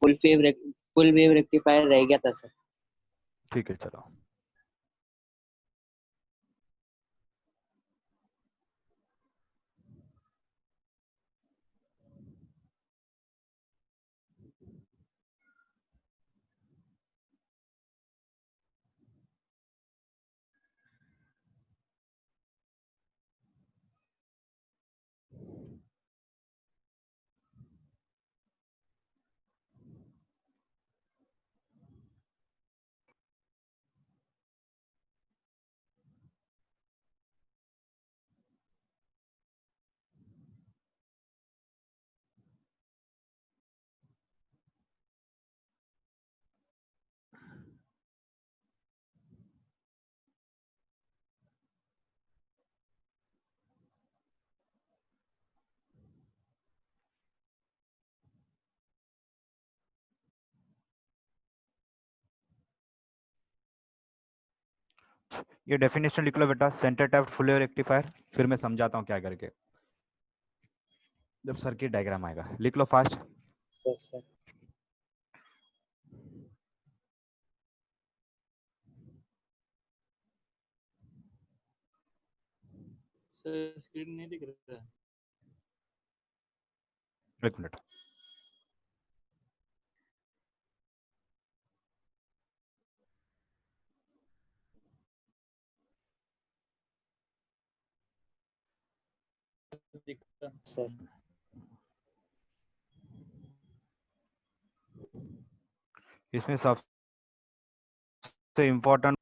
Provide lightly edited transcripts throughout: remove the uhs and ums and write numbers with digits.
Full wave rectifier रह गया था सर। ठीक है चलो। ये डेफिनेशन लिख लो बेटा, centre tapped full wave rectifier, फिर मैं समझाता हूँ क्या करके जब सर्किट डायग्राम आएगा। लिख लो fast. Yes sir. Sir screen नहीं दिख रहा है। एक मिनट। दिखता सर इसमें सबसे इम्पोर्टेंट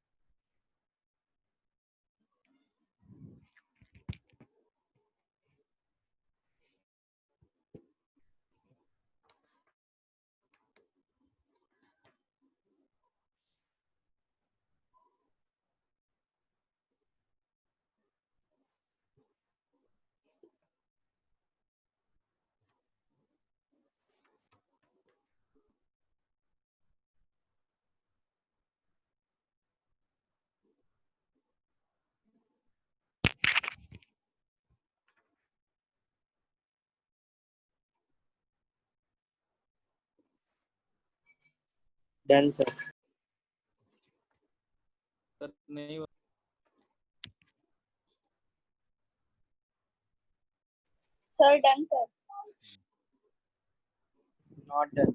डन सर। सर नहीं हुआ। Sir done sir. Not done.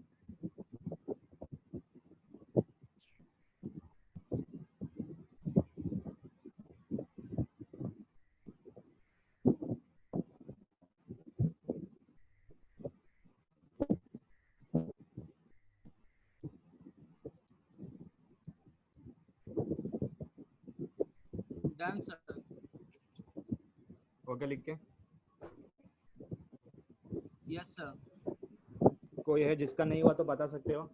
Done sir. Okay लिख के। Yes sir. कोई है जिसका नहीं हुआ तो बता सकते हो।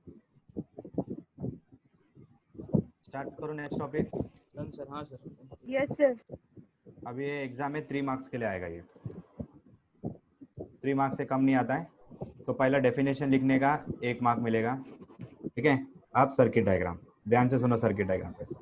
स्टार्ट करो नेक्स्ट टॉपिक। Done sir. हाँ सर। Yes sir. अब ये एग्जाम में 3 मार्क्स के लिए आएगा। ये 3 मार्क्स से कम नहीं आता है। तो पहला डेफिनेशन लिखने का 1 मार्क मिलेगा। ठीक है। अब सर्किट डायग्राम ध्यान से सुनो। सर्किट डायग्राम कैसा।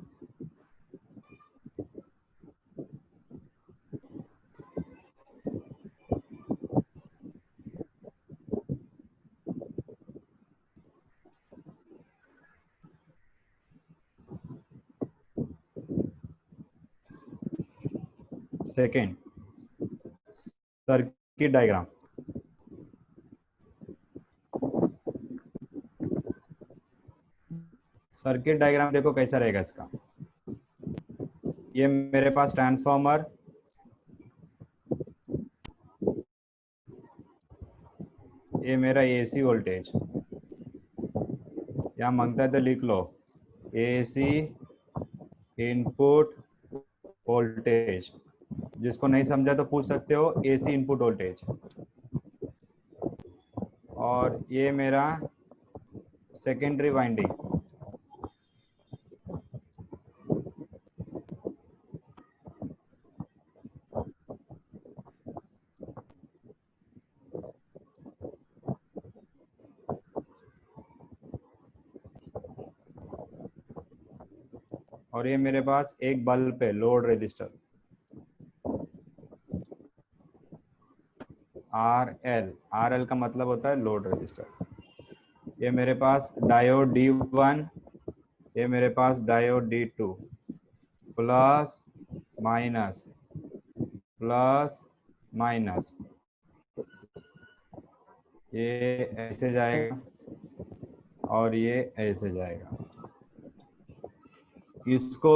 Second, circuit diagram. Circuit diagram देखो कैसा रहेगा इसका। ये मेरे पास ट्रांसफॉर्मर, ये मेरा एसी वोल्टेज, यहाँ मांगता है तो लिख लो एसी इनपुट वोल्टेज। जिसको नहीं समझा तो पूछ सकते हो एसी इनपुट वोल्टेज। और ये मेरा सेकेंडरी वाइंडिंग, और ये मेरे पास एक बल्ब है load resistor R L. R L का मतलब होता है लोड रेजिस्टर। ये मेरे पास डायोड D1, ये मेरे पास diode D2, plus minus plus minus, ये ऐसे जाएगा और ये ऐसे जाएगा। इसको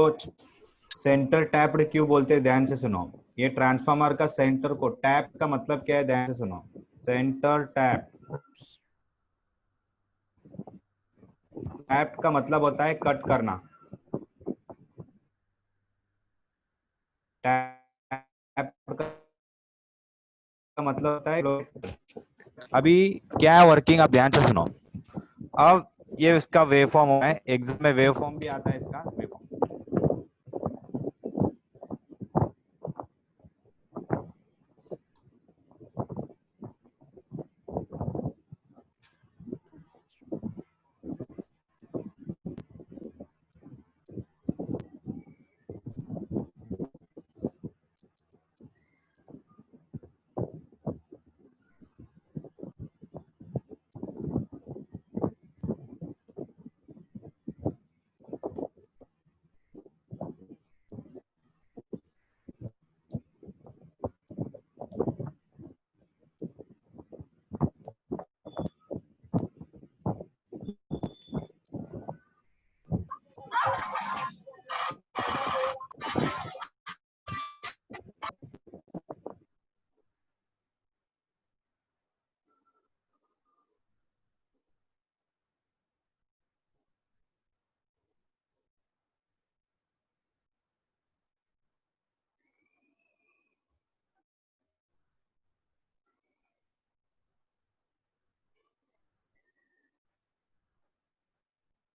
सेंटर टैप्ड क्यों बोलते हैं, ध्यान से सुनो। ये ट्रांसफार्मर का सेंटर को, टैप का मतलब क्या है, ध्यान से सुनो। सेंटर टैप, टैप का मतलब होता है कट करना। टैप का मतलब होता है, अभी क्या है वर्किंग, आप ध्यान से सुनो। अब ये इसका वेव फॉर्म है, एग्जाम में वेव फॉर्म भी आता है इसका, wave form.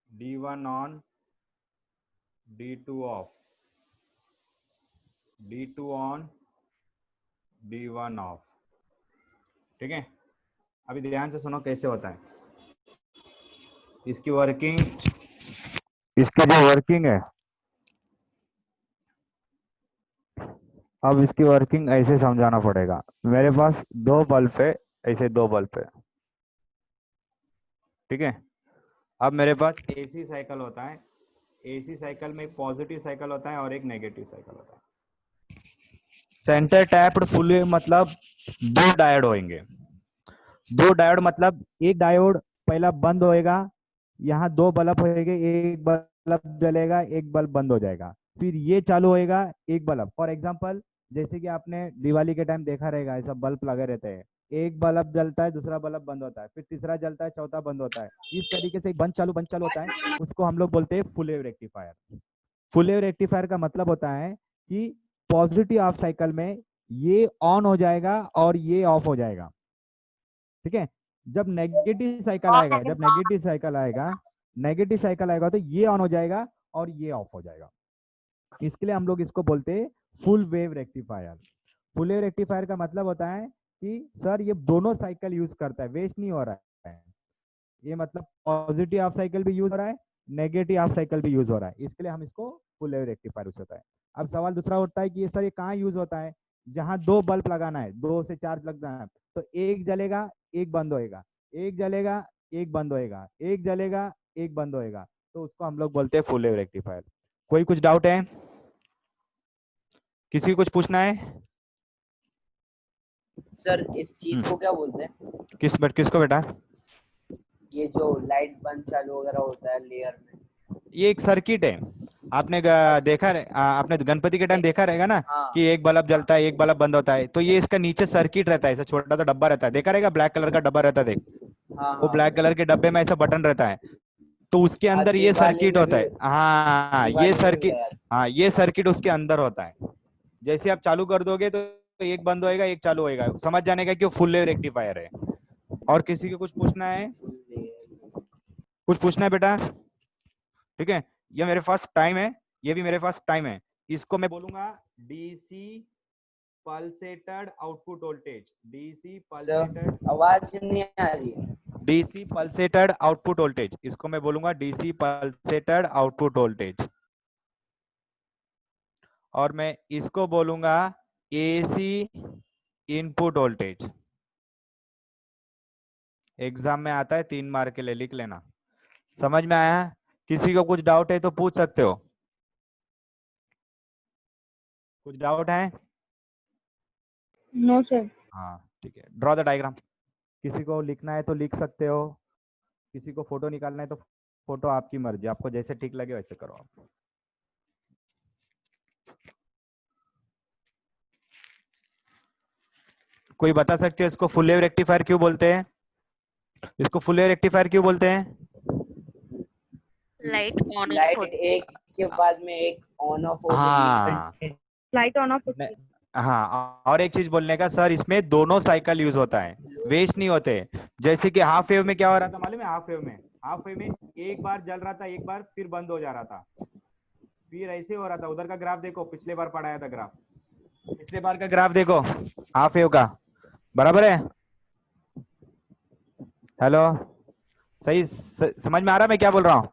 D1 on, D2 of, D2 on, D1 of. ठीक है, अभी ध्यान से सुनो कैसे होता है इसकी वर्किंग। इसकी जो वर्किंग है, अब इसकी वर्किंग ऐसे समझाना पड़ेगा। मेरे पास दो बल्ब है, ऐसे दो बल्ब है, ठीक है। अब मेरे पास एसी साइकिल होता है, एसी साइकिल में एक पॉजिटिव साइकिल होता है और एक नेगेटिव साइकिल होता है। सेंटर टैप्ड फुल मतलब दो डायोड होंगे, दो डायोड मतलब एक डायोड पहला बंद होएगा, यहाँ दो बल्ब होएंगे, एक बल्ब जलेगा एक बल्ब बंद हो जाएगा, फिर ये चालू होएगा एक बल्ब। फॉर एग्जांपल जैसे कि आपने दिवाली के टाइम देखा रहेगा, ऐसा बल्ब लगे रहते हैं, एक बल्ब जलता है दूसरा बल्ब बंद होता है, फिर तीसरा जलता है चौथा बंद होता है, इस तरीके से बंद चालू होता है। उसको हम लोग बोलते हैं full wave rectifier. Full wave rectifier का मतलब होता है कि पॉजिटिव ऑफ साइकिल में ये ऑन हो जाएगा और ये ऑफ हो जाएगा, ठीक है। जब नेगेटिव साइकिल आएगा, जब नेगेटिव साइकिल आएगा, नेगेटिव साइकिल आएगा तो ये ऑन हो जाएगा और ये ऑफ हो जाएगा। इसके लिए हम लोग इसको बोलते हैं full wave rectifier. Full wave rectifier का मतलब होता है कि सर ये दोनों साइकिल यूज करता है, वेस्ट नहीं हो रहा है, ये मतलब पॉजिटिव ऑफ साइकिल भी यूज हो रहा है, नेगेटिव ऑफ साइकिल भी यूज हो रहा है, इसके लिए हम इसको फुल वेव रेक्टिफायर यूज होता है। अब सवाल दूसरा उठता है कि ये सर ये कहाँ यूज होता है, जहां दो बल्ब लगाना है, दो से चार्ज लगना है, तो एक जलेगा एक बंद होएगा, एक जलेगा एक बंद होएगा, एक जलेगा एक बंद होएगा, तो उसको हम लोग बोलते हैं फुल वेव रेक्टिफायर। कोई कुछ डाउट है, किसी को कुछ पूछना है? सर इस चीज को क्या बोलते हैं? किसको बेटा? ये जो लाइट बंद चालू वगैरह होता है लेयर में, ये एक सर्किट है। आपने देखा आपने गणपति के टाइम देखा रहेगा ना, हाँ कि एक बल्ब जलता है एक बल्ब बंद होता है, तो ये इसका नीचे सर्किट रहता है, ऐसा छोटा सा डब्बा रहता है, देखा रहेगा ब्लैक कलर का डब्बा रहता है, देख हाँ वो हाँ ब्लैक कलर के डब्बे में ऐसा बटन रहता है, तो उसके अंदर ये दिवाली सर्किट में होता भी, है। हाँ ये दिवाली में भी सर्किट, गया। हाँ ये सर्किट उसके अंदर होता है। जैसे आप चालू कर दोगे तो एक बंद होएगा एक चालू होएगा, समझ जाने का कि वो फुल वेव रेक्टिफायर है। और किसी को कुछ पूछना है? कुछ पूछना है बेटा? ठीक है, ये मेरे पास टाइम है, ये भी मेरे पास टाइम है, इसको मैं बोलूंगा DC pulsated output voltage, DC pulsated, आवाज नहीं आ रही है। डीसी पल्सेटेड आउटपुट वोल्टेज, इसको मैं बोलूंगा डीसी पल्सेटेड आउटपुट वोल्टेज। और मैं इसको बोलूंगा एसी इनपुट वोल्टेज। एग्जाम में आता है 3 मार्क के लिए, लिख लेना। समझ में आया? किसी को कुछ डाउट है तो पूछ सकते हो। कुछ डाउट है? No sir. हाँ ठीक है, ड्रॉ द डायग्राम। किसी को लिखना है तो लिख सकते हो, किसी को फोटो निकालना है तो फोटो, आपकी मर्जी, आपको जैसे ठीक लगे वैसे करो आप। कोई बता सकते हो इसको फुल वेव रेक्टिफायर क्यों बोलते हैं? इसको फुल वेव रेक्टिफायर क्यों बोलते हैं? लाइट ऑन ऑफ लाइट होती एक के बाद में एक ऑन ऑफ हो रही हाँ है। लाइट ऑन ऑफ ने- हाँ, और एक चीज बोलने का सर, इसमें दोनों साइकिल यूज होता है, वेस्ट नहीं होते। जैसे कि हाफ वेव में क्या हो रहा था मालूम है? हाफ वेव में एक बार जल रहा था, एक बार फिर बंद हो जा रहा था, फिर ऐसे हो रहा था। उधर का ग्राफ देखो, पिछले बार पढ़ाया था ग्राफ, पिछले बार का ग्राफ देखो हाफ वेव का, बराबर है? हेलो, सही समझ में आ रहा है मैं क्या बोल रहा हूँ?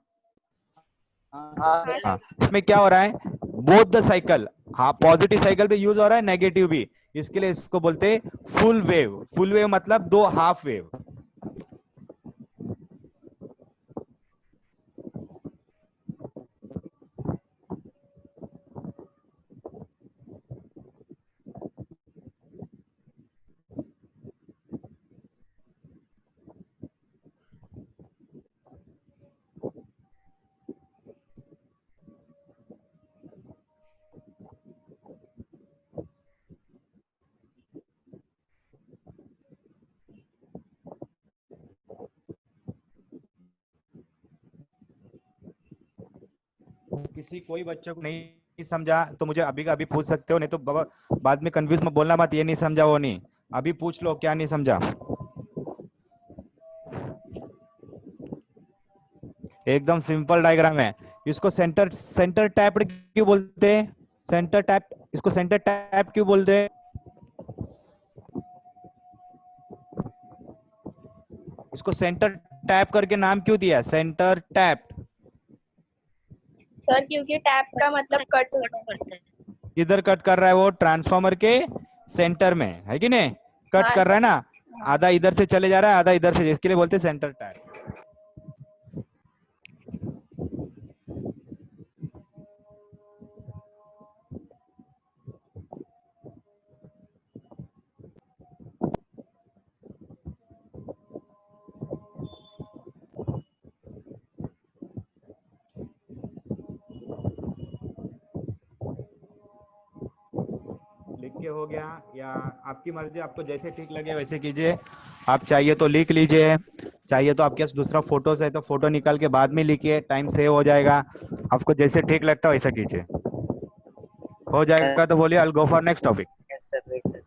हाँ सर। हाँ, इसमें क्या हो रहा है, बोथ द साइकिल, हाँ पॉजिटिव साइकिल भी यूज हो रहा है, नेगेटिव भी, इसके लिए इसको बोलते हैं फुल वेव। फुल वेव मतलब 2 हाफ वेव। किसी कोई बच्चे को नहीं समझा तो मुझे अभी का अभी पूछ सकते हो, नहीं तो बाबा बाद में कंफ्यूज में बोलना मत, ये नहीं समझा वो नहीं, अभी पूछ लो क्या नहीं समझा। एकदम सिंपल डायग्राम है। इसको सेंटर टैप क्यों बोलते हैं? सेंटर टैप, इसको सेंटर टैप क्यों बोलते हैं? इसको सेंटर टैप करके नाम क्यों दिया, सेंटर टैप? सर क्योंकि टैप का मतलब कट होता है। किधर कट कर रहा है वो? ट्रांसफार्मर के सेंटर में, है कि नहीं? कट हाँ कर रहा है ना, आधा इधर से चले जा रहा है, आधा इधर से, इसके लिए बोलते हैं सेंटर टैप। लिख के हो गया, या आपकी मर्जी, आपको जैसे ठीक लगे वैसे कीजिए। आप चाहिए तो लिख लीजिए, चाहिए तो आपके पास दूसरा फोटोज है तो फोटो निकाल के बाद में लिखिए, टाइम सेव हो जाएगा। आपको जैसे ठीक लगता है वैसा कीजिए। हो जाएगा तो बोलिए, I go for next topic. Yes sir, wait sir.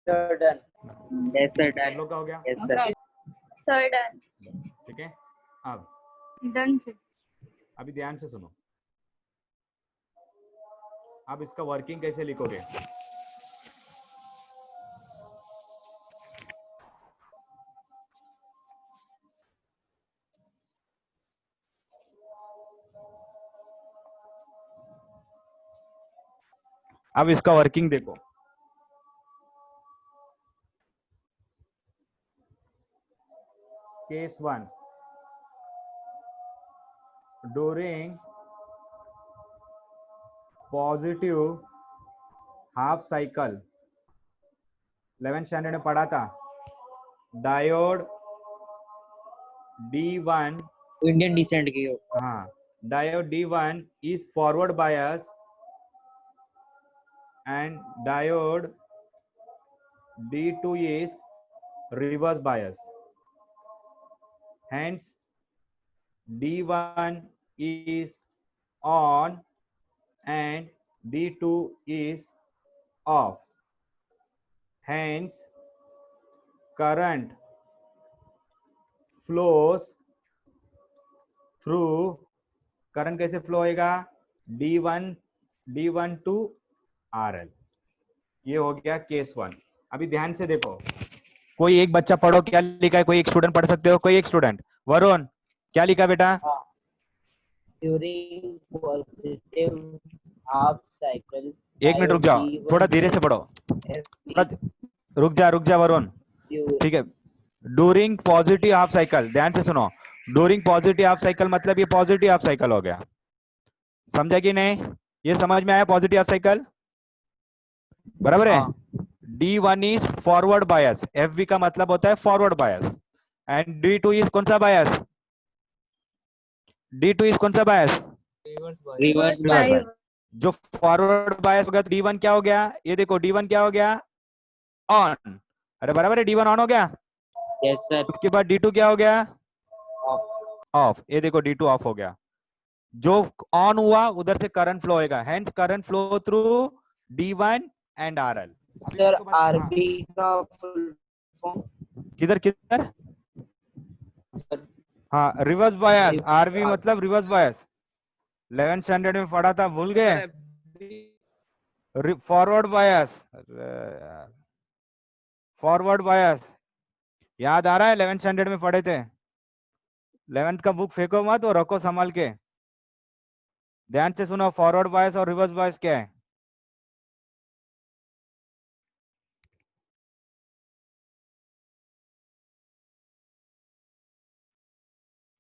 Sir done. Yes sir आप डन। लोग का हो गया? Yes sir. Sir done. ठीक है, अब डन सर। अभी ध्यान से सुनो। अब इसका वर्किंग कैसे लिखोगे? अब इसका वर्किंग देखो। Case 1, during positive half cycle, 11th standard में पढ़ा था, डायोड D1, इंडियन डिसेंट की हो। हाँ, diode D1 is forward bias and diode D2 is reverse bias. Hence, D1 is on and D2 is off. Hence, current flows through, current कैसे flow होएगा? D1 to RL। ये हो गया case 1। अभी ध्यान से देखो, कोई एक बच्चा पढ़ो क्या लिखा है, कोई एक स्टूडेंट पढ़ सकते हो, कोई एक स्टूडेंट। वरुण क्या लिखा बेटा? ड्यूरिंग पॉजिटिव हाफ साइकिल एक मिनट रुक जाओ, थोड़ा धीरे से पढ़ो, थोड़ा रुक जा वरुण, ठीक है। ड्यूरिंग पॉजिटिव हाफ साइकिल, ध्यान से सुनो, ड्यूरिंग पॉजिटिव हाफ साइकिल मतलब ये पॉजिटिव हाफ साइकिल हो गया, समझा कि नहीं? ये समझ में आया पॉजिटिव हाफ साइकिल? बराबर है। D1 is forward bias, FB का मतलब होता है forward bias, and D2 is कौन सा बायस? D2 इज कौन सा बायस? Reverse bias. जो फॉरवर्ड बायस होगा तो D1 क्या हो गया? ये देखो D1 क्या हो गया? ऑन। अरे बराबर है, D1 ऑन हो गया। Yes sir. उसके बाद D2 क्या हो गया? ऑफ। ये देखो D2 ऑफ हो गया। जो ऑन हुआ उधर से करंट फ्लो होएगा, hence current flow through D1 and RL। Sir RB का फुल फॉर्म किधर किधर? सर हाँ, रिवर्स बायस, आरवी मतलब रिवर्स बायस, 11th स्टैंडर्ड में पढ़ा था, भूल गए? फॉरवर्ड बायस, फॉरवर्ड बायस याद आ रहा है? 11th स्टैंडर्ड में पढ़े थे। 11th का बुक फेंको मत, वो रखो संभाल के, ध्यान से सुनो, फॉरवर्ड बायस और रिवर्स बायस क्या है?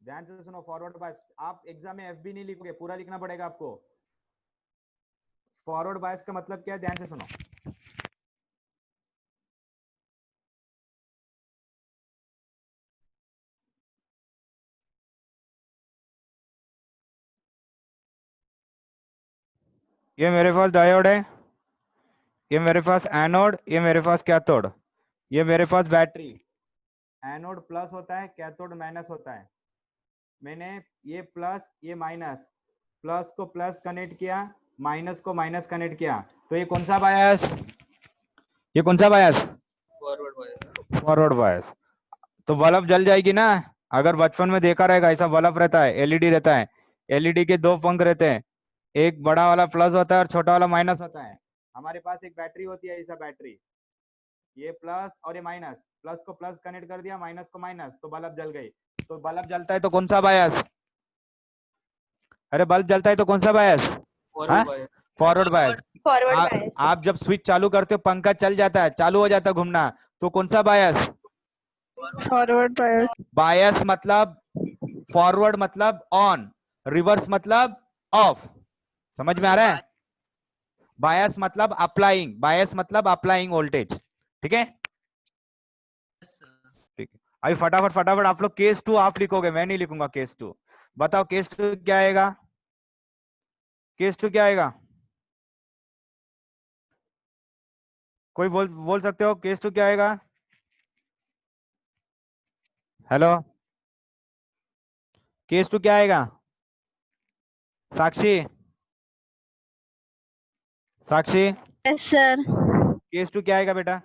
ध्यान से सुनो, फॉरवर्ड बायस, आप एग्जाम में एफबी नहीं लिखोगे, पूरा लिखना पड़ेगा आपको। फॉरवर्ड बायस का मतलब क्या है, ध्यान से सुनो। ये मेरे पास डायोड है, ये मेरे पास एनोड, ये मेरे पास कैथोड, ये मेरे पास बैटरी, एनोड प्लस होता है, कैथोड माइनस होता है। मैंने ये प्लस ये माइनस, प्लस को प्लस कनेक्ट किया, माइनस को माइनस कनेक्ट किया, तो ये कौन सा बायस? ये कौन सा बायस? Forward bias. Forward bias. तो बल्ब जल जाएगी ना, अगर बचपन में देखा रहेगा ऐसा बल्ब रहता है, एलईडी रहता है, एलईडी के दो पंख रहते हैं, एक बड़ा वाला प्लस होता है और छोटा वाला माइनस होता है। हमारे पास एक बैटरी होती है, ऐसा बैटरी, ये प्लस और ये माइनस, प्लस को प्लस कनेक्ट कर दिया, माइनस को माइनस, तो बल्ब जल गई। तो बल्ब जलता है तो कौन सा बायस? अरे बल्ब जलता है तो कौन सा बायस? Forward bias. Forward bias. आप जब स्विच चालू करते हो पंखा चल जाता है, चालू हो जाता है घूमना, तो कौन सा बायस? Forward bias. बायस मतलब फॉरवर्ड मतलब ऑन, रिवर्स मतलब ऑफ, समझ में आ रहा है? बायस मतलब अप्लाइंग, बायस मतलब अप्लाइंग वोल्टेज, ठीक है? ठीक है, अभी फटाफट फटाफट आप लोग केस 2 आप लिखोगे, मैं नहीं लिखूंगा केस 2। बताओ केस 2 क्या आएगा? केस 2 क्या आएगा? कोई बोल सकते हो केस 2 क्या आएगा? हेलो, केस 2 क्या आएगा? साक्षी, साक्षी, Yes, sir. केस 2 क्या आएगा बेटा?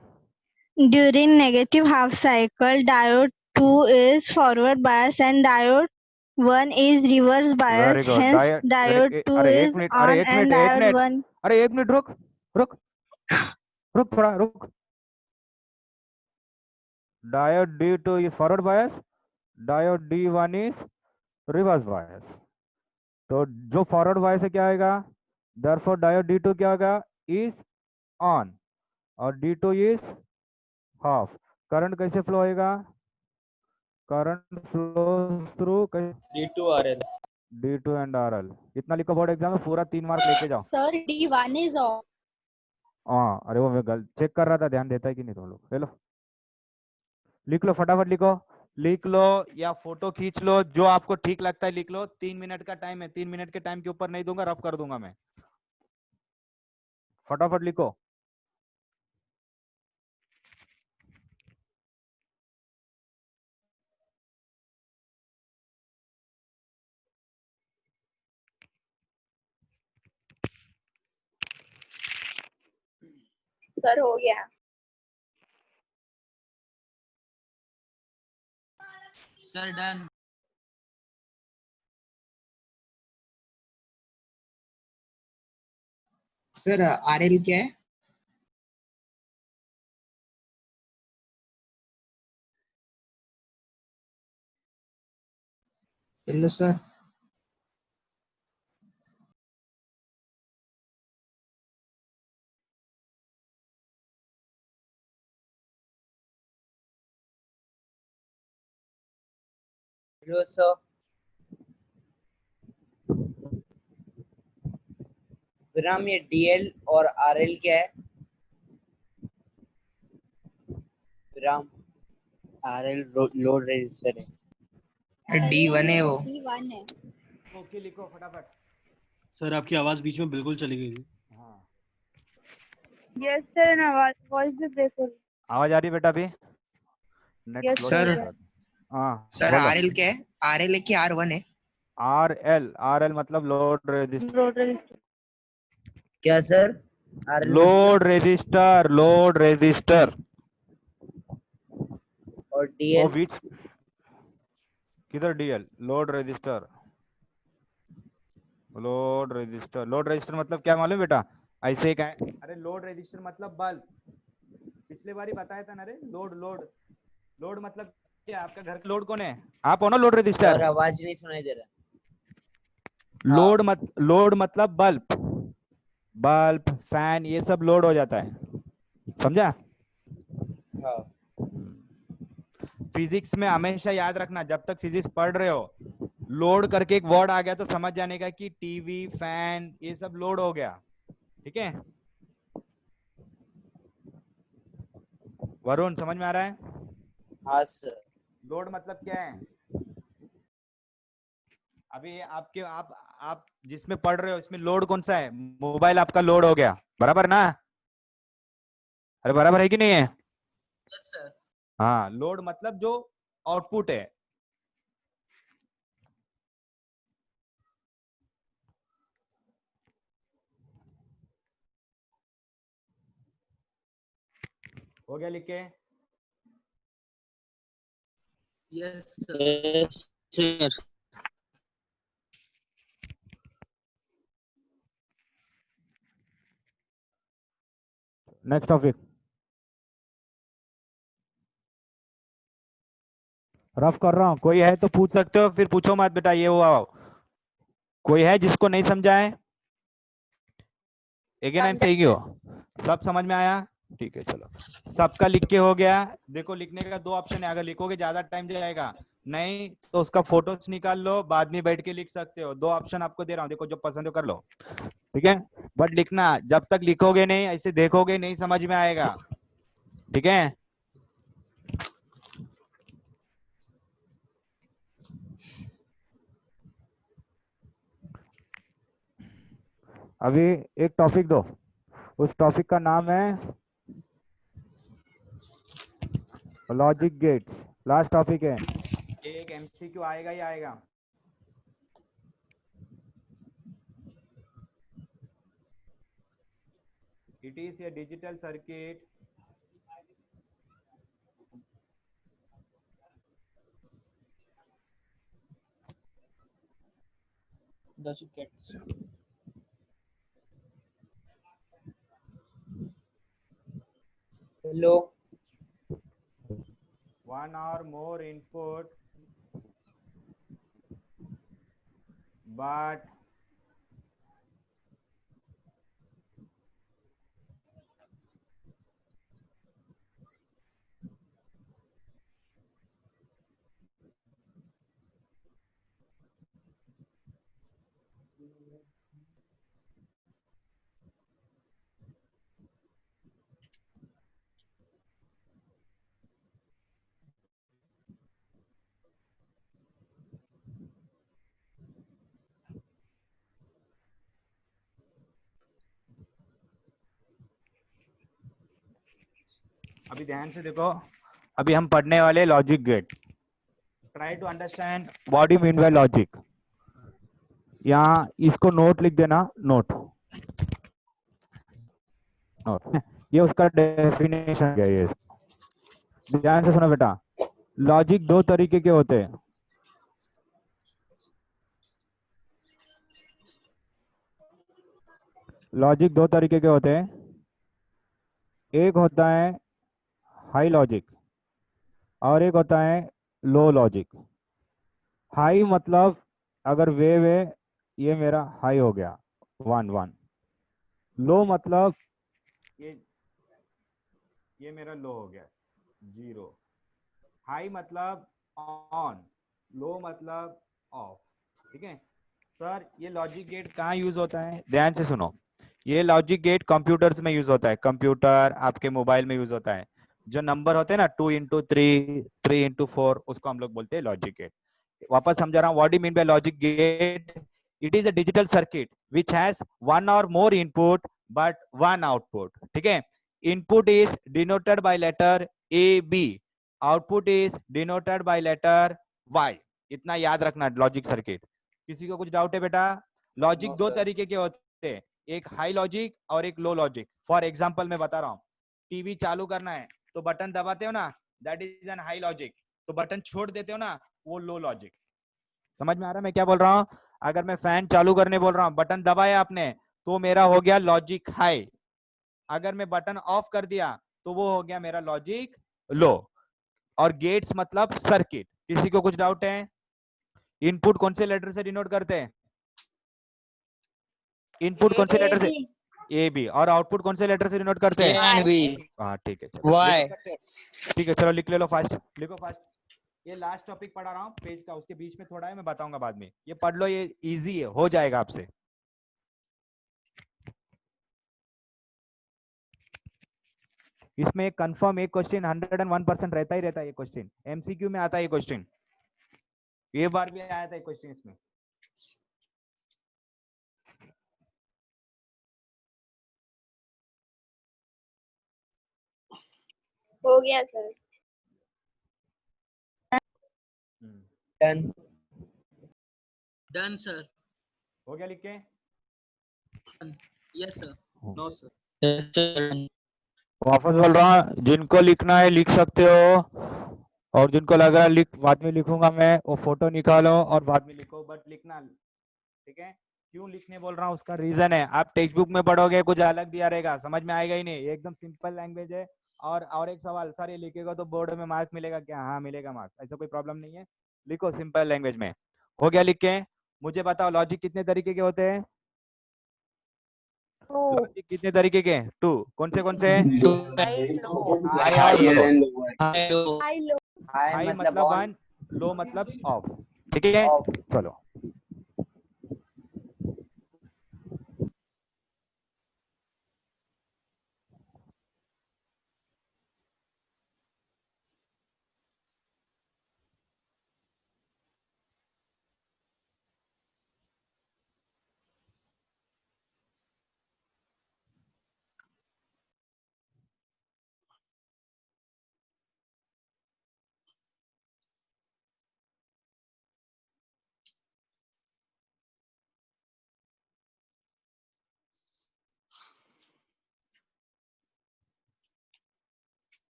During negative half cycle, diode 2 is forward bias and diode 1 is reverse very bias. Good. Hence, diode 2 अरे एक is मिनट, अरे on एक मिनट, and एक diode मिनट, 1. अरे एक मिनट, रुक रुक रुक, थोड़ा रुक। Diode D2 is forward bias, diode D1 is reverse bias. तो जो फॉरवर्ड बायस है क्या आएगा? देयरफॉर डायोड D2 क्या होगा? इज ऑन, और D2 इज ऑफ। करंट कैसे फ्लो होएगा? Current flow through D2 RL। D2 and RL। इतना लिखो, बोर्ड एग्जाम में पूरा 3 मार्क लेके जाओ। Sir, D1 is off. हाँ, अरे वो मैं गलत चेक कर रहा था, ध्यान देता है कि नहीं तुम लोग। ले लो, लिख लो, फटाफट लिखो, लिख लो या फोटो खींच लो, जो आपको ठीक लगता है लिख लो। 3 मिनट का टाइम है, 3 मिनट के टाइम के ऊपर नहीं दूंगा, रफ कर दूंगा मैं। फटाफट लिखो। सर हो गया। Sir done. सर आरएल क्या है? Hello sir. Hello sir. विराम ये डीएल और आरएल क्या है? विराम आरएल लोड रजिस्टर है। D1 है वो। D1 है। ओके लिखो फटाफट। सर आपकी आवाज बीच में बिल्कुल चली गई थी। हाँ यस सर, आवाज वॉइस भी ब्रेक हो रही आवाज आ रही है बेटा अभी? Net Yes, slow sir. चल रहा है। हाँ सर बोलो। RL क्या है? RL है कि R1 है? आर एल मतलब लोड है। रजिस्टर। Load register. क्या सर? RL load register, load register. और ओ डीएल? विच किधर DL? Load register, load register. Load register मतलब क्या मालूम बेटा? ऐसे क्या है? अरे लोड रजिस्टर मतलब बल्ब। पिछले बार ही बताया था ना। अरे लोड लोड लोड मतलब क्या? आपका घर का लोड कौन है? आप हो ना लोड सर रजिस्टर। आवाज नहीं सुनाई दे रहा। हाँ। लोड मतलब बल्ब, बल्ब फैन ये सब लोड हो जाता है, समझा? हाँ। फिजिक्स में हमेशा याद रखना, जब तक फिजिक्स पढ़ रहे हो, लोड करके एक वर्ड आ गया तो समझ जाने का कि टीवी फैन ये सब लोड हो गया। ठीक है वरुण, समझ में आ रहा है? हाँ सर। लोड मतलब क्या है? अभी आपके आप जिसमें पढ़ रहे हो इसमें लोड कौन सा है? मोबाइल आपका लोड हो गया, बराबर ना? अरे बराबर है कि नहीं है? Yes sir. हाँ लोड मतलब जो आउटपुट है। हो गया लिख के? Yes Yes, sir. Next topic, rough कर रहा हूँ। कोई है तो पूछ सकते हो, फिर पूछो मत बेटा ये हुआ। कोई है जिसको नहीं समझा है? Again I am saying you, सब समझ में आया? ठीक है चलो, सबका लिख के हो गया। देखो लिखने का दो ऑप्शन है, अगर लिखोगे ज्यादा टाइम जाएगा, नहीं तो उसका फोटोस निकाल लो, बाद में बैठ के लिख सकते हो। दो ऑप्शन आपको दे रहा हूँ, देखो जो पसंद हो कर लो। ठीक है बट लिखना, जब तक लिखोगे नहीं, ऐसे देखोगे नहीं समझ में आएगा। ठीक है अभी एक टॉपिक दो, उस टॉपिक का नाम है लॉजिक गेट्स। लास्ट टॉपिक है, एक एमसीक्यू आएगा ही आएगा। It is a digital circuit Does it get? Hello. one or more input but अभी ध्यान से देखो, अभी हम पढ़ने वाले logic gates. Try to understand what you mean by logic. यहाँ इसको नोट लिख देना, नोट नोट ये उसका डेफिनेशन है। ये ध्यान से सुनो बेटा, लॉजिक दो तरीके के होते हैं। लॉजिक दो तरीके के होते हैं, एक होता है हाई लॉजिक और एक होता है लो लॉजिक। हाई मतलब अगर वेव है, ये मेरा हाई हो गया 1 1। लो मतलब ये मेरा लो हो गया 0। हाई मतलब ऑन, लो मतलब ऑफ, ठीक है सर। ये लॉजिक गेट कहाँ यूज होता है, ध्यान से सुनो। ये लॉजिक गेट कंप्यूटर्स में यूज होता है, कंप्यूटर आपके मोबाइल में यूज होता है। जो नंबर होते हैं ना 2 into 3, 3 into 4, उसको हम लोग बोलते हैं लॉजिक गेट। वापस समझा रहा हूँ, what do mean by logic gate? It is a digital circuit which has one or more input but one output, ठीक है। Input is denoted by letter A B, output is denoted by letter Y. इतना याद रखना logic circuit. किसी को कुछ doubt है बेटा? लॉजिक No, दो sir. तरीके के होते हैं, एक हाई लॉजिक और एक लो लॉजिक। फॉर एग्जांपल मैं बता रहा हूँ, टीवी चालू करना है तो बटन दबाते हो ना, that is an high logic. तो बटन छोड़ देते हो ना, वो लो लॉजिक। समझ में आ रहा है मैं क्या बोल रहा हूँ? अगर मैं फैन चालू करने बोल रहा हूँ, बटन दबाया आपने, तो मेरा हो गया लॉजिक हाई। अगर मैं बटन ऑफ कर दिया तो वो हो गया मेरा लॉजिक लो। और गेट्स मतलब सर्किट। किसी को कुछ डाउट है? इनपुट कौन से लेटर से डिनोट करते हैं? इनपुट कौन से लेटर से? A B. और आउटपुट कौन से लेटर से डिनोट करते A हैं? and B. हाँ ठीक है, चलो Y. लिख सकते हैं? ठीक है चलो लिख ले लो फास्ट, लिखो फास्ट। ये लास्ट टॉपिक पढ़ा रहा हूँ पेज का, उसके बीच में थोड़ा है, मैं बताऊंगा बाद में। ये पढ़ लो, ये इजी है, हो जाएगा आपसे। इसमें एक कंफर्म एक क्वेश्चन 101% रहता ही रहता है। ये क्वेश्चन एमसीक्यू में आता है, ये क्वेश्चन ये बार भी आया था क्वेश्चन इसमें। हो गया सर. Done. Done sir. हो गया लिख के? Yes sir. No sir. Yes, sir. वापस बोल रहा हूँ, जिनको लिखना है लिख सकते हो, और जिनको लग रहा है लिख बाद में लिखूंगा मैं, वो फोटो निकालो और बाद में लिखो, बट लिखना, ठीक है। क्यों लिखने बोल रहा हूँ, उसका रीजन है। आप टेक्स्ट बुक में पढ़ोगे कुछ अलग दिया रहेगा, समझ में आएगा ही नहीं। ये एकदम सिंपल लैंग्वेज है। और एक सवाल, सर ये लिखेगा तो बोर्ड में मार्क्स मिलेगा क्या? हाँ मिलेगा मार्क्स, ऐसा कोई प्रॉब्लम नहीं है। लिखो सिंपल लैंग्वेज में। हो गया लिख के? मुझे बताओ लॉजिक कितने तरीके के होते हैं? लॉजिक कितने तरीके के? टू। कौन से? Two. हाई और Higher low. and lower. High, low. I low. High high मतलब मतलब on, 1, लो मतलब ऑफ, ठीक है। off. चलो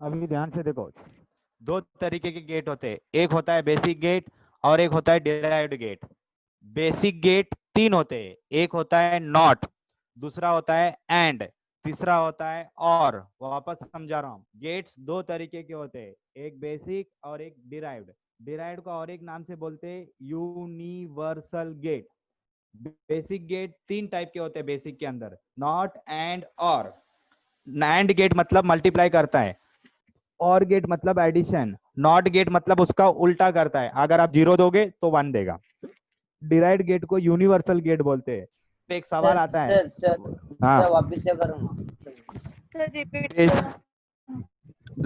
अभी ध्यान से देखो, दो तरीके के गेट होते हैं, एक होता है बेसिक गेट और एक होता है डिराइव्ड गेट। बेसिक गेट तीन होते हैं, एक होता है नॉट, दूसरा होता है एंड, तीसरा होता है और। वापस समझा रहा हूँ, गेट्स दो तरीके के होते हैं, एक बेसिक और एक डिराइव्ड। डिराइव्ड का और एक नाम से बोलते हैं यूनिवर्सल गेट। बेसिक गेट तीन टाइप के होते हैं बेसिक के अंदर, नॉट एंड और। एंड गेट मतलब मल्टीप्लाई करता है, और गेट मतलब एडिशन, नॉट गेट मतलब उसका उल्टा करता है, अगर आप जीरो दोगे तो वन देगा। डिराइव्ड गेट को यूनिवर्सल गेट बोलते हैं। एक सवाल आता है, हाँ, वापिस से करूँगा। सर रिपीट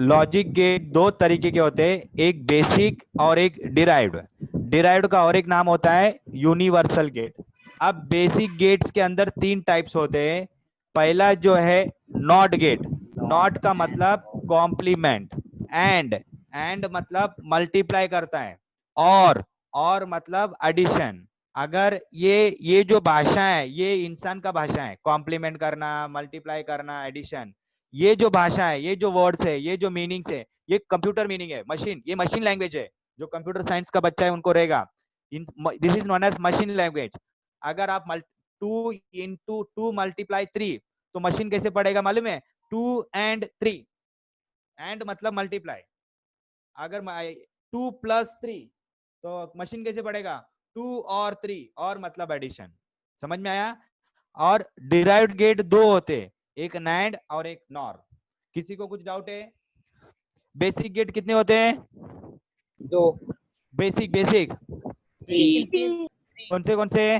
लॉजिक गेट दो तरीके के होते हैं, एक बेसिक और एक डिराइव्ड। डिराइव्ड का और एक नाम होता है यूनिवर्सल गेट। अब बेसिक गेट्स के अंदर तीन टाइप्स होते हैं। पहला जो है नॉट गेट, नॉट का मतलब कॉम्प्लीमेंट, एंड मतलब मल्टीप्लाई करता है, और मतलब एडिशन। अगर ये जो भाषा है ये इंसान का भाषा है, कॉम्प्लीमेंट करना, मल्टीप्लाई करना, एडिशन। ये जो भाषा है, ये जो वर्ड्स है, ये जो मीनिंग्स है, ये कंप्यूटर मीनिंग है, मशीन, ये मशीन लैंग्वेज है। जो कंप्यूटर साइंस का बच्चा है उनको रहेगा, this is known as machine language. अगर आप 2 into 2 multiply 3 तो मशीन कैसे पढ़ेगा मालूम है? 2 and 3, एंड मतलब मल्टीप्लाई। अगर 2 plus 3 तो मशीन कैसे पढ़ेगा? 2 और 3, और मतलब एडिशन। समझ में आया? और डिराइव्ड गेट दो होते, एक नैंड और एक नॉर। किसी को कुछ डाउट है? बेसिक गेट कितने होते हैं? दो। बेसिक कौन से?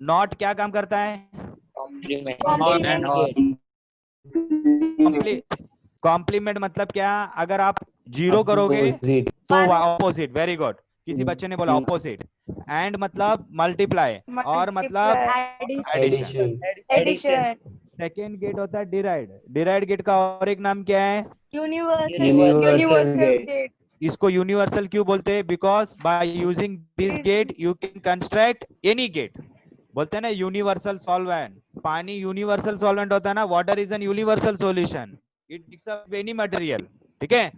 नॉट क्या काम करता है? कॉम्प्लीमेंट मतलब क्या? अगर आप जीरो करोगे तो ऑपोजिट। वेरी गुड, किसी बच्चे ने बोला ऑपोजिट। एंड मतलब मल्टीप्लाई, और मतलब एडिशन। एडिशन सेकेंड गेट होता है डिराइव्ड। डिराइव्ड गेट का और एक नाम क्या है? यूनिवर्सल गेट इसको यूनिवर्सल क्यों बोलते हैं? Because by using this gate you can construct any gate. बोलते हैं ना यूनिवर्सल सॉल्वेंट, पानी यूनिवर्सल सॉल्वेंट होता है ना, water is an universal solution, it mix up any material. ठीक है,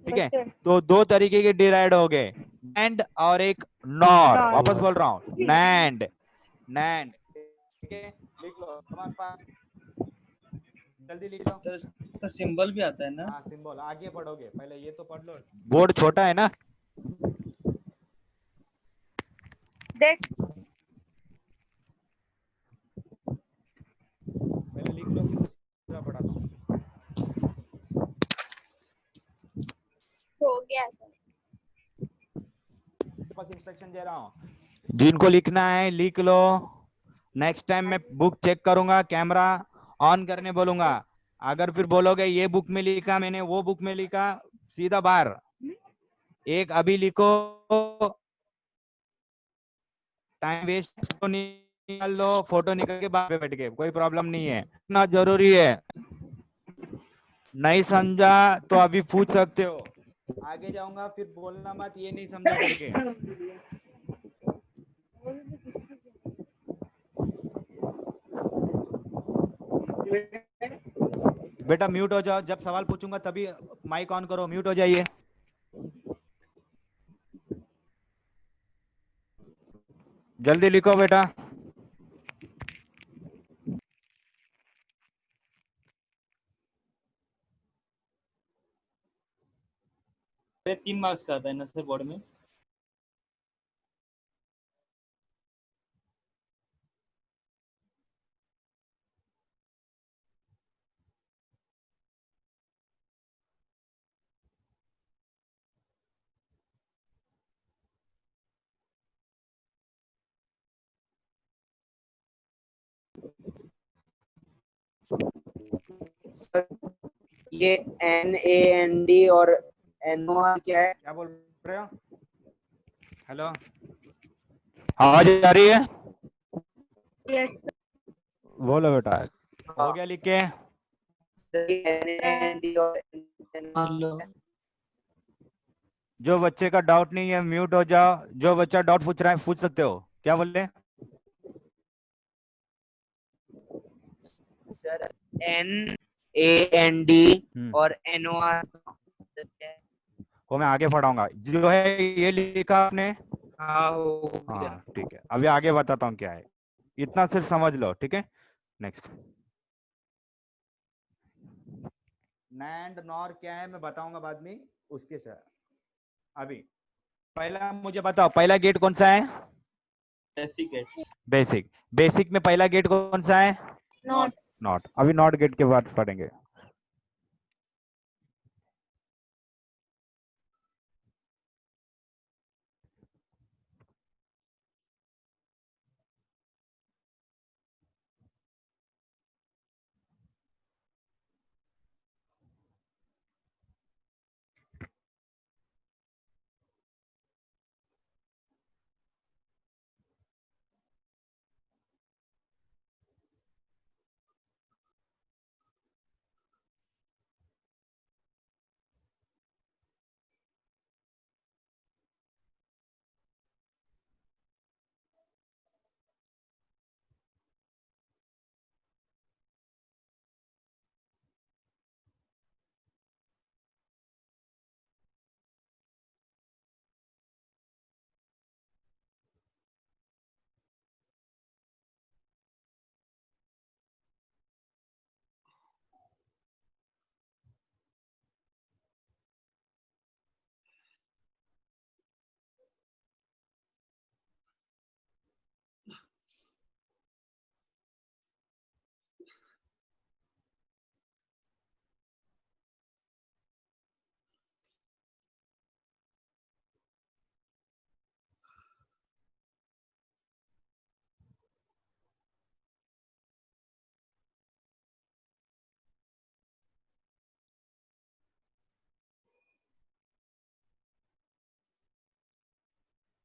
ठीक है। तो दो तरीके के डिराइव्ड हो गए, एंड और एक नॉर। वापस बोल रहा हूँ, नैंड। ठीक है, लिख लो तुम्हारे पास, जल्दी लिख लो। तो सिंबल भी आता है ना? हाँ सिंबल आगे पढ़ोगे, पहले ये तो पढ़ लो, बोर्ड छोटा है ना। देख पहले लिख लो, फिर दूसरा पढ़ाता हूँ। हो गया सर। बस इंस्ट्रक्शन दे रहा हूँ, जिनको लिखना है लिख लो। नेक्स्ट टाइम मैं बुक चेक करूंगा, कैमरा ऑन करने बोलूंगा। अगर फिर बोलोगे ये बुक में लिखा मैंने, वो बुक में लिखा, सीधा बाहर। एक अभी लिखो, टाइम वेस्ट तो निकाल लो, फोटो निकल के बाहर बैठ के, कोई प्रॉब्लम नहीं है, इतना जरूरी है। नहीं समझा तो अभी पूछ सकते हो, आगे जाऊंगा फिर बोलना मत ये नहीं समझा करके। बेटा म्यूट हो जाओ, जब सवाल पूछूंगा तभी माइक ऑन करो, म्यूट हो जाइए। जल्दी लिखो बेटा। ये 3 मार्क्स का आता है ना सर बोर्ड में? सर ये NAND और NOR क्या है? क्या बोल रहे हो? हेलो, आवाज आ रही है? यस बोलो बेटा, हो गया लिख के? NAND और NOR जो बच्चे का डाउट नहीं है म्यूट हो जाओ, जो बच्चा डाउट पूछ रहा है पूछ सकते हो। क्या बोल रहे? सर N AND और NOR। वो मैं आगे पढ़ाऊंगा। जो है ये लिखा आपने? हाँ हो गया। हाँ ठीक है, अभी आगे बताता हूँ क्या है, इतना सिर्फ समझ लो, ठीक है। नेक्स्ट, नैंड नॉर क्या है मैं बताऊंगा बाद में उसके साथ। अभी पहला मुझे बताओ, पहला गेट कौन सा है? Basic gates. बेसिक। बेसिक में पहला गेट कौन सा है? नॉट। नॉट। अभी नॉट गेट के बाद पढ़ेंगे।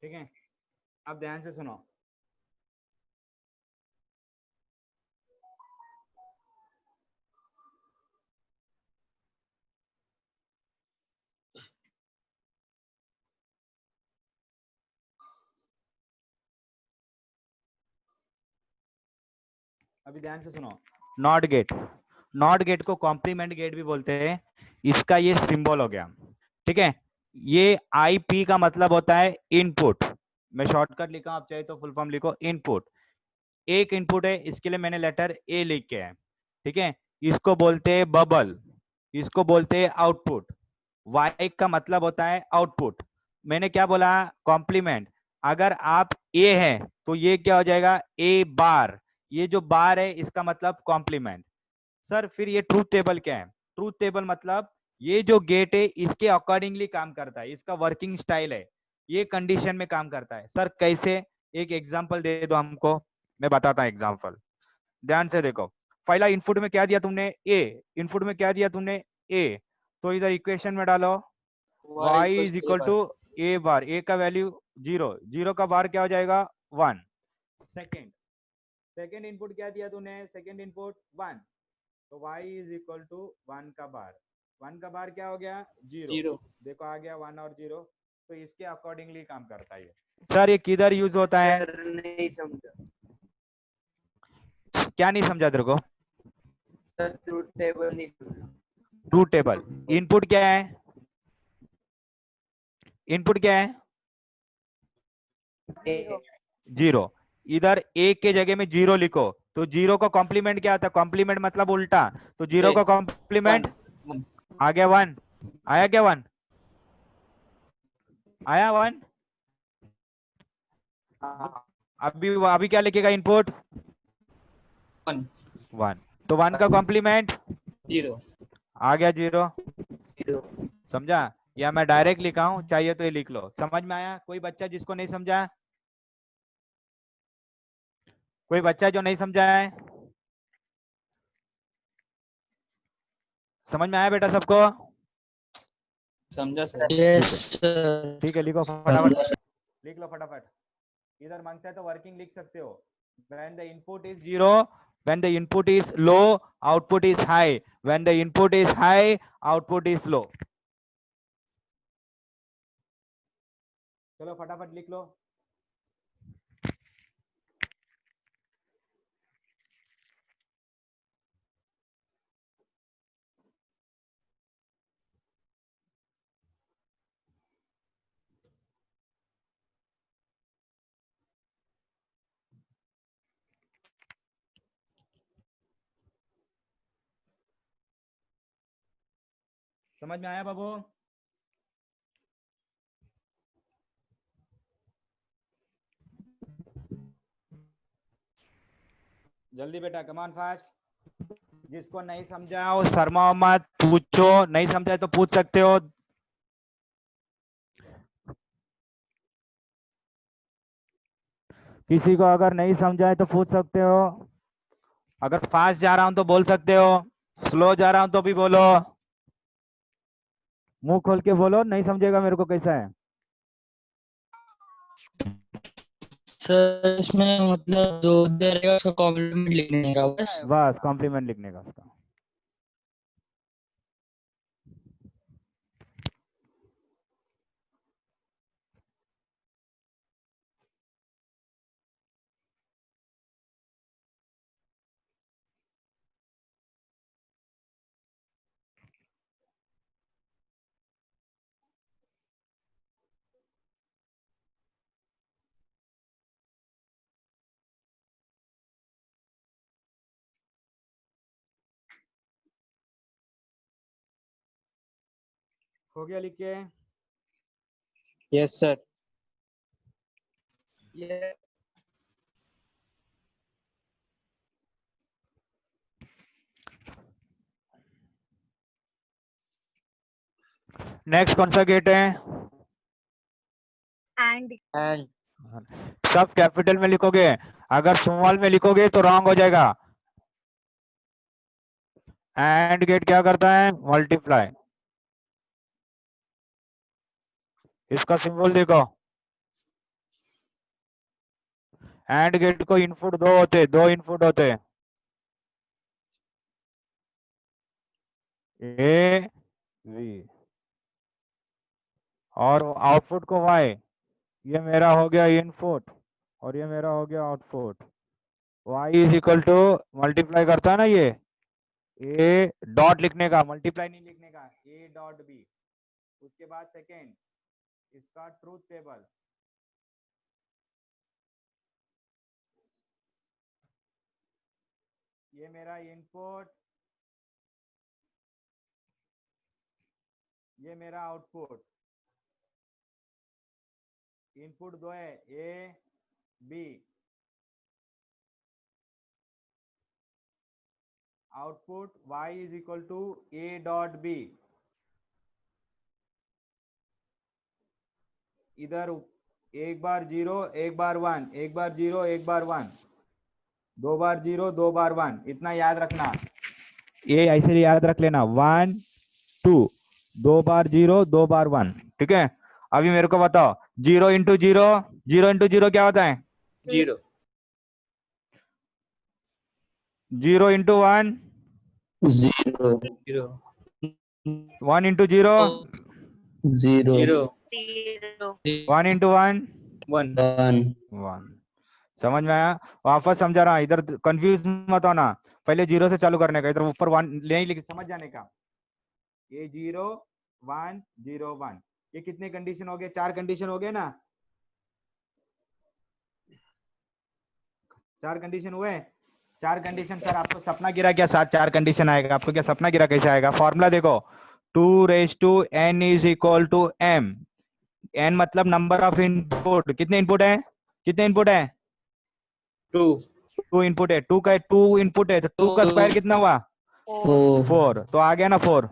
ठीक है, अब ध्यान से सुनो। अभी ध्यान से सुनो, नॉट गेट। नॉट गेट को कॉम्प्लीमेंट गेट भी बोलते हैं। इसका ये सिंबल हो गया, ठीक है। ये आईपी का मतलब होता है इनपुट। मैं शॉर्टकट लिखा, आप चाहे तो फुल फॉर्म लिखो, इनपुट। एक इनपुट है, इसके लिए मैंने लेटर ए लिख के है, ठीक है। इसको बोलते हैं बबल, इसको बोलते हैं आउटपुट। वाई का मतलब होता है आउटपुट। मैंने क्या बोला? कॉम्प्लीमेंट। अगर आप ए है तो ये क्या हो जाएगा? ए बार। ये जो बार है इसका मतलब कॉम्प्लीमेंट। सर फिर ये ट्रूथ टेबल क्या है? ट्रूथ टेबल मतलब ये जो गेट है इसके अकॉर्डिंगली काम करता है, इसका वर्किंग स्टाइल है, ये कंडीशन में काम करता है। सर कैसे? एक एग्जांपल दे दो हमको, मैं बताता हूँ एग्जांपल। ध्यान से देखो, पहला इनपुट में क्या दिया तुमने? ए। इनपुट में क्या दिया तुमने? ए। तो इधर इक्वेशन में डालो y इज इक्वल टू ए बार। ए का वैल्यू 0, 0 का बार क्या हो जाएगा? 1। सेकेंड, सेकेंड इनपुट क्या दिया तूने? सेकेंड इनपुट 1, तो y इज इक्वल टू 1 का बार। 1 का बार क्या हो गया? 0। 0। देखो आ गया 1 और 0, तो इसके अकॉर्डिंगली काम करता है। सर ये किधर यूज होता है? सर नहीं समझा। क्या नहीं समझा तेरे को? सर ट्रूथ टेबल नहीं समझा। Truth table. इनपुट क्या है? इनपुट क्या है? 0। इधर ए के जगह में 0 लिखो, तो 0 का कॉम्प्लीमेंट क्या आता है? कॉम्प्लीमेंट मतलब उल्टा, तो 0 का कॉम्प्लीमेंट आ गया 1। आया क्या 1? आया 1? अभी क्या लिखेगा इनपुट? 1। 1, तो 1 का कॉम्प्लीमेंट 0। आ गया 0। समझा? या मैं डायरेक्ट लिखा हूं, चाहिए तो ये लिख लो। समझ में आया? कोई बच्चा जिसको नहीं समझा? कोई बच्चा जो नहीं समझा है? समझ में आया बेटा सबको? समझा सर। ठीक है, लिखो फटाफट, लिख लो फटाफट। इधर मांगता है तो वर्किंग लिख सकते हो। when the input is 0, when the input is low, output is high, when the input is high, output is low। चलो फटाफट लिख लो। समझ में आया बाबू? जल्दी बेटा, कमान फास्ट। जिसको नहीं समझा वो शर्माओ मत, पूछो। नहीं समझा तो पूछ सकते हो। किसी को अगर नहीं समझा है तो पूछ सकते हो। अगर फास्ट जा रहा हूं तो बोल सकते हो, स्लो जा रहा हूं तो भी बोलो। मुंह खोल के बोलो, नहीं समझेगा मेरे को कैसा है। सर इसमें मतलब जो दे रहेगा उसका कॉम्प्लीमेंट लिखने का बस। बस कॉम्प्लीमेंट लिखने का उसका। हो गया लिख के? Yes sir. नेक्स्ट कौन सा गेट है? And एंड सब कैपिटल में लिखोगे, अगर स्मॉल में लिखोगे तो रॉन्ग हो जाएगा। एंड गेट क्या करता है? मल्टीप्लाई। इसका सिंबल देखो। एंड गेट को इनपुट दो इनपुट होते, ए वी, और आउटपुट को वाई। ये मेरा हो गया इनपुट और ये मेरा हो गया output. Y is equal to, multiply करता है ना ये, ए डॉट लिखने का, मल्टीप्लाई नहीं लिखने का, ए डॉट बी। उसके बाद सेकेंड इसका ट्रूथ टेबल। ये मेरा इनपुट, ये मेरा आउटपुट। इनपुट दो है, A B. Output y is equal to A dot B. इधर एक बार 0 एक बार 1, एक बार 0 एक बार 1, दो बार 0 दो बार 1, इतना याद रखना। ये ऐसे याद रख लेना, 1 2, दो बार 0 दो बार 1, ठीक है। अभी मेरे को बताओ, 0 इंटू 0, 0 इंटू 0 क्या होता है? 0 0 इंटू 1, 0 0 1 इंटू 0, 0 1 इंटू 1, 1 1। समझ में आया? वापस समझा रहा, इधर कंफ्यूज मत होना। पहले 0 से चालू करने का, इधर ऊपर 1 नहीं लिख, समझ जाने का। ये 0 1 0 1, ये कितने कंडीशन हो गए? 4 कंडीशन हो गए ना? 4 कंडीशन हुए। 4 कंडीशन सर आपको सपना गिरा क्या? 4 कंडीशन आएगा आपको क्या? सपना गिरा कैसे आएगा? फॉर्मूला देखो, 2n is equal to m। n मतलब नंबर ऑफ इनपुट। कितने इनपुट है? कितने इनपुट है? 2 2 इनपुट है। 2 का 2 इनपुट है तो 2 का स्क्वायर कितना हुआ? 4। तो आ गया ना 4।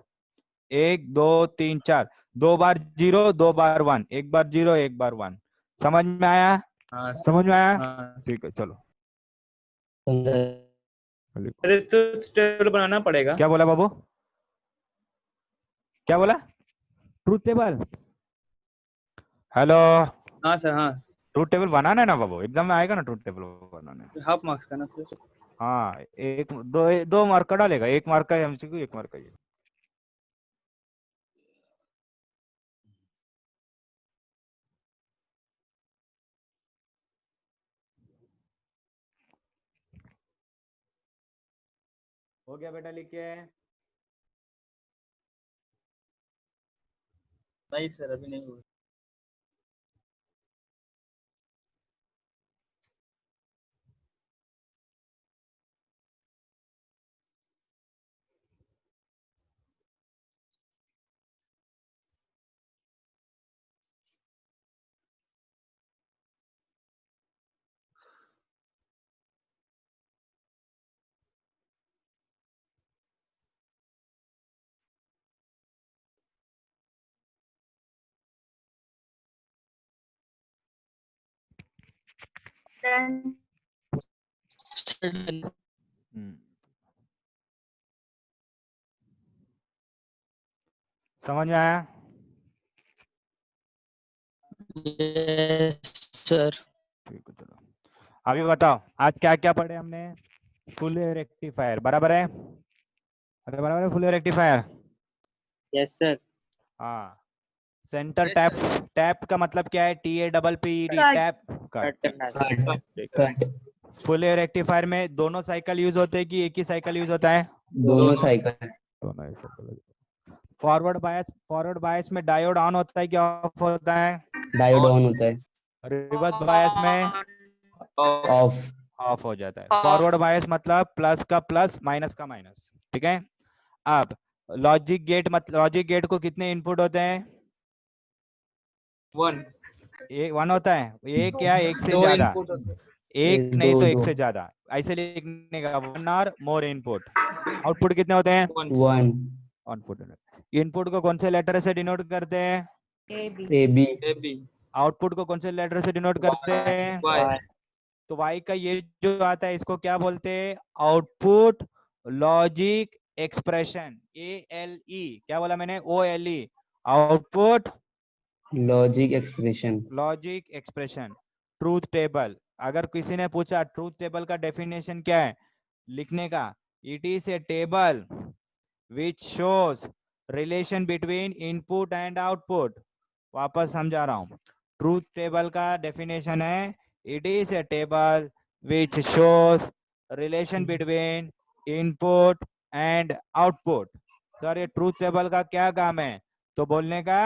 1 2 3 4, दो बार 0 दो बार 1, एक बार 0 एक बार 1। समझ में आया? हाँ समझ में आया? हाँ। ठीक है चलो। अरे तो टेबल बनाना पड़ेगा। क्या बोला बाबू? क्या बोला? Truth table? हेलो, हाँ सर हाँ। ट्रूथ टेबल बनाना है ना बाबू, एग्जाम में आएगा ना ट्रूथ टेबल बनाने। हाफ मार्क्स का ना सर। हाँ, एक दो मार्क का डालेगा, 1 मार्क का एमसीक्यू, 1 मार्क का ये। हो गया बेटा लिख के? नहीं सर अभी नहीं हुआ। Then समझ में आया? Yes, sir. ठीक है, चलो अभी बताओ आज क्या क्या पढ़े हमने? फुल रेक्टिफायर, बराबर है? अरे बराबर है, फुल रेक्टिफायर। Yes sir. हाँ, सेंटर टैप। टैप का मतलब क्या है? TAPPED, Cut. Tap cut cut. करना। कट फुल रेक्टिफायर में दोनों साइकिल यूज होते हैं कि एक ही साइकिल यूज होता है? दोनों साइकिल दोनों ही साइकिल। फॉरवर्ड बायस में डायोड ऑन होता है कि ऑफ होता है? डायोड ऑन होता है, रिवर्स बायस में ऑफ। ऑफ हो जाता है। फॉरवर्ड बायस मतलब प्लस का प्लस, माइनस का माइनस, ठीक है? अब लॉजिक गेट को कितने इनपुट होते हैं? 1। वन होता है। एक या एक से दो ज्यादा? इनपुट होते हैं। एक दो- नहीं तो एक दो। से ज्यादा, ऐसे लिखने का, 1 और मोर इनपुट। आउटपुट कितने होते हैं? 1 1 आउटपुट। इनपुट को कौन से लेटर से डिनोट करते हैं? ए बी AB आउटपुट को कौन से लेटर से डिनोट करते हैं? Y तो वाई का ये जो आता है इसको क्या बोलते हैं? Output logic expression, ALE। क्या बोला मैंने? OLE, output logic expression. Logic expression. Truth table, अगर किसी ने पूछा ट्रूथ टेबल का डेफिनेशन क्या है लिखने का, it is a table which shows relation between input and output. वापस समझा रहा हूं, ट्रूथ टेबल का डेफिनेशन है, it is a table which shows relation between input and output. Sir ये ट्रूथ टेबल का क्या काम है? तो बोलने का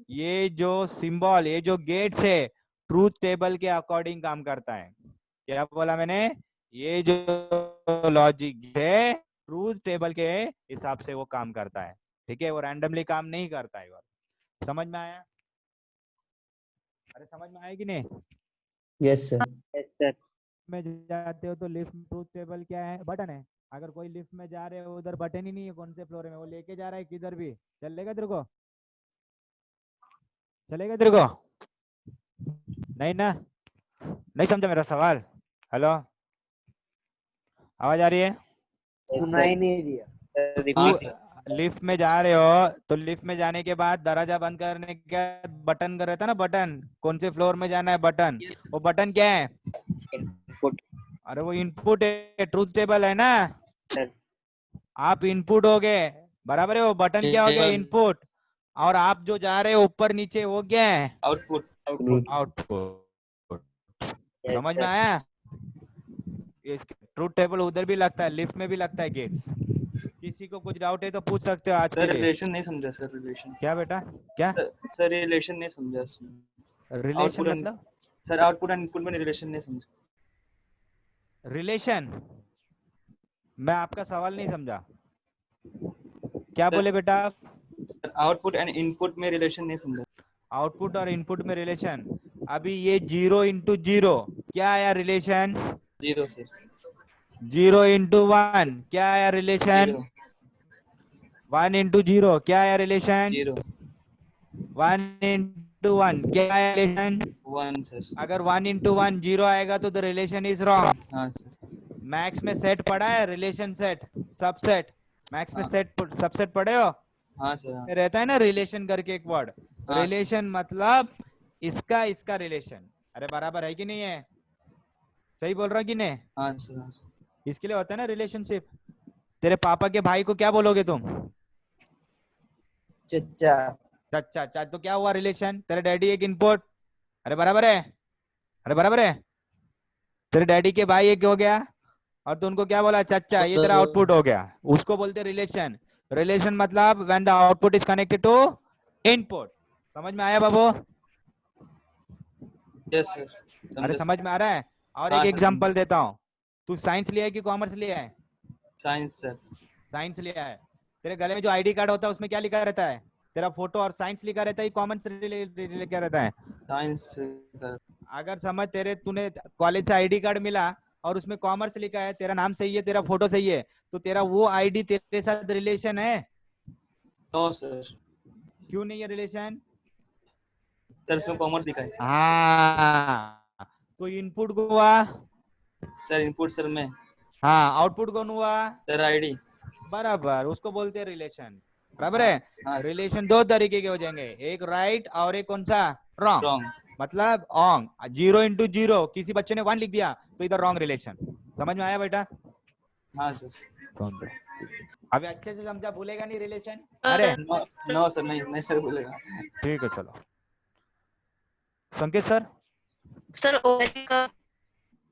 ये जो सिंबल, ये जो गेट्स है, ट्रूथ टेबल के अकॉर्डिंग काम करता है। क्या बोला मैंने? ये जो लॉजिक है ट्रूथ टेबल के हिसाब से वो काम करता है, ठीक है? वो रैंडमली काम नहीं करता है। समझ में आया? अरे समझ में आया कि नहीं? Yes sir. Yes sir. में जाते हो तो लिफ्ट में ट्रूथ टेबल क्या है? बटन है। अगर कोई लिफ्ट में जा रहे हो, उधर बटन ही नहीं है, कौन से फ्लोर में वो लेके जा रहा है किधर भी, चलेगा तेरे को? चलेगा तेरे को? नहीं ना? नहीं समझा मेरा सवाल? हेलो, आवाज आ रही है? सुना ही नहीं दिया। हाँ सर। लिफ्ट में जा रहे हो तो लिफ्ट में जाने के बाद दरवाजा बंद करने के बटन कर रहता है ना, बटन, कौन से फ्लोर में जाना है बटन, वो बटन क्या है? इनपुट अरे वो इनपुट है, ट्रूथ टेबल है ना? सर। आप इनपुट हो गए, बराबर है? वो बटन क्या हो गया? टेबल। इनपुट। और आप जो जा रहे हो ऊपर नीचे वो क्या है? Output output. आउटपुट। समझ में आया? ट्रूथ टेबल उधर भी लगता है, लिफ्ट में भी लगता है, गेट्स। किसी को कुछ डाउट है तो पूछ सकते हो आज के सर लिए। रिलेशन नहीं समझा सर। रिलेशन क्या बेटा? क्या सर रिलेशन नहीं समझा सर। रिलेशन आउटपुट मतलब? सर आउटपुट एंड इनपुट में रिलेशन नहीं समझा। रिलेशन, मैं आपका सवाल नहीं समझा, क्या बोले बेटा? सर आउटपुट एंड इनपुट में रिलेशन नहीं समझा। आउटपुट और इनपुट में रिलेशन। अभी ये 0 इंटू 0 क्या आया रिलेशन? 0 सर। 0 इंटू 1 क्या आया रिलेशन? 0 1 इंटू 0 क्या आया रिलेशन? 0 1 इंटू 1 क्या आया रिलेशन? 1 सर। अगर 1 इंटू 1 0 आएगा तो द रिलेशन इज रॉन्ग। हाँ सर। मैथ्स में सेट पढ़ा है? Relation set, subset. मैथ्स में हाँ। सेट सबसेट पढ़े हो? हाँ सर। हाँ। रहता है ना रिलेशन करके एक वर्ड। हाँ। रिलेशन मतलब इसका रिलेशन। अरे बराबर है कि नहीं है? सही बोल रहा कि नहीं? हाँ सर। हाँ सर। इसके लिए होता है ना रिलेशनशिप। तेरे पापा के भाई को क्या बोलोगे तुम? चचा। चाचा। चाचा तो क्या हुआ रिलेशन? तेरे डैडी एक इनपुट। अरे बराबर है? अरे बराबर है? तेरे डैडी के भाई एक हो गया और तू उनको क्या बोला? चाचा। ये तेरा आउटपुट हो गया, उसको बोलते रिलेशन। रिलेशन मतलब when the output is connected to input. समझ में आया बाबू? Yes sir. अरे समझ में आ रहा है? और हाँ एक सर, एग्जांपल देता हूँ। तू साइंस लिया है कि कॉमर्स लिया है? Science sir. साइंस लिया है। तेरे गले में जो आईडी कार्ड होता है उसमें क्या लिखा रहता है? तेरा फोटो और साइंस लिखा रहता है, कॉमर्स लिखा रहता है? Science sir. अगर समझ तूने कॉलेज से आईडी कार्ड मिला और उसमें कॉमर्स लिखा है, तेरा नाम सही है, तेरा फोटो सही है, तो तेरा वो आईडी तेरे साथ रिलेशन है? No sir. क्यों नहीं है रिलेशन? सर इसमें कॉमर्स लिखा है। हाँ, तो इनपुट कौन हुआ? सर इनपुट सर में, हाँ, आउटपुट कौन हुआ? Sir ID. बराबर, उसको बोलते हैं रिलेशन। बराबर है। हाँ रिलेशन दो तरीके के हो जाएंगे, एक राइट और एक कौन सा? रॉन्ग। रॉन्ग। मतलब ऑन 0 इंटू 0, किसी बच्चे ने 1 लिख दिया तो इधर रॉन्ग रिलेशन। समझ में आया बेटा? हाँ सर। अभी अच्छे से समझा, भूलेगा नहीं रिलेशन? अरे नो सर, नहीं सर बोलेगा। ठीक है, चलो संकेत सर। सर ओएल का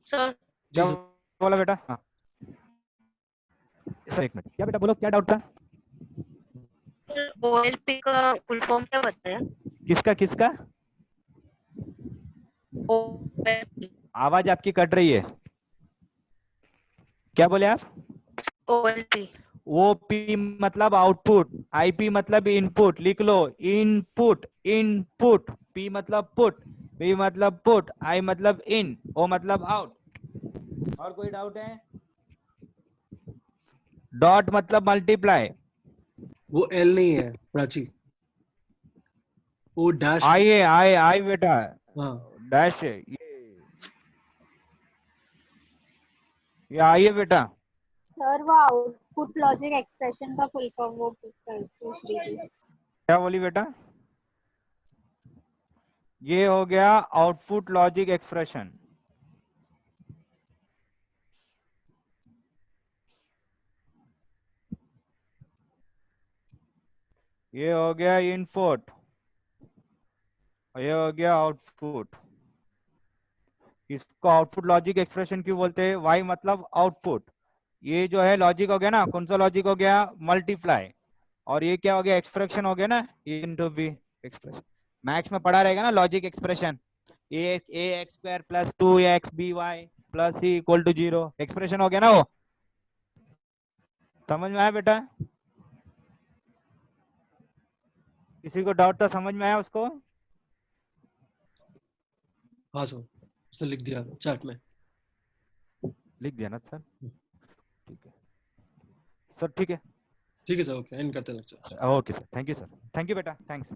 सर जी क्या सर। बोला बेटा? हाँ सर, एक मिनट, क्या बेटा बोलो, क्या डाउट था? ओएलपी का फुल फॉर्म क्या बताया? किसका किसका? ओएलपी। आवाज आपकी कट रही है, क्या बोले आप? ओएलपी। ओपी मतलब आउटपुट, आईपी मतलब इनपुट, लिख लो इनपुट। इनपुट, पी मतलब पुट, पी मतलब पुट, आई मतलब इन, ओ मतलब आउट। और कोई डाउट है? डॉट मतलब मल्टीप्लाई। वो एल नहीं है प्राची, वो डैश। आई है, आई बेटा, हाँ डैश है ये आई है बेटा। सर वो आउटपुट लॉजिक एक्सप्रेशन का फुल फॉर्म वो पूछ रही थी। क्या बोली बेटा? ये हो गया आउटपुट लॉजिक एक्सप्रेशन। ये हो गया इनपुट, ये हो गया आउटपुट। इसको आउटपुट लॉजिक एक्सप्रेशन क्यों बोलते हैं? वाई मतलब आउटपुट। ये जो है लॉजिक हो गया ना, कौन सा लॉजिक हो गया? मल्टीप्लाई। और ये क्या हो गया? एक्सप्रेशन हो गया ना, इनटू बी एक्सप्रेशन। मैथ्स में पढ़ा रहेगा ना logic expression, a x square plus 2x by plus c equal to 0, expression हो गया ना वो। समझ में आया बेटा? किसी को डाउट था? समझ में आया उसको? हाँ सर, उसने लिख दिया चैट में। लिख दिया ना सर? ठीक है सर, ठीक है। ठीक है सर, ओके, एंड करते हैं lecture. Okay sir, thank you sir, thank you बेटा, थैंक्स।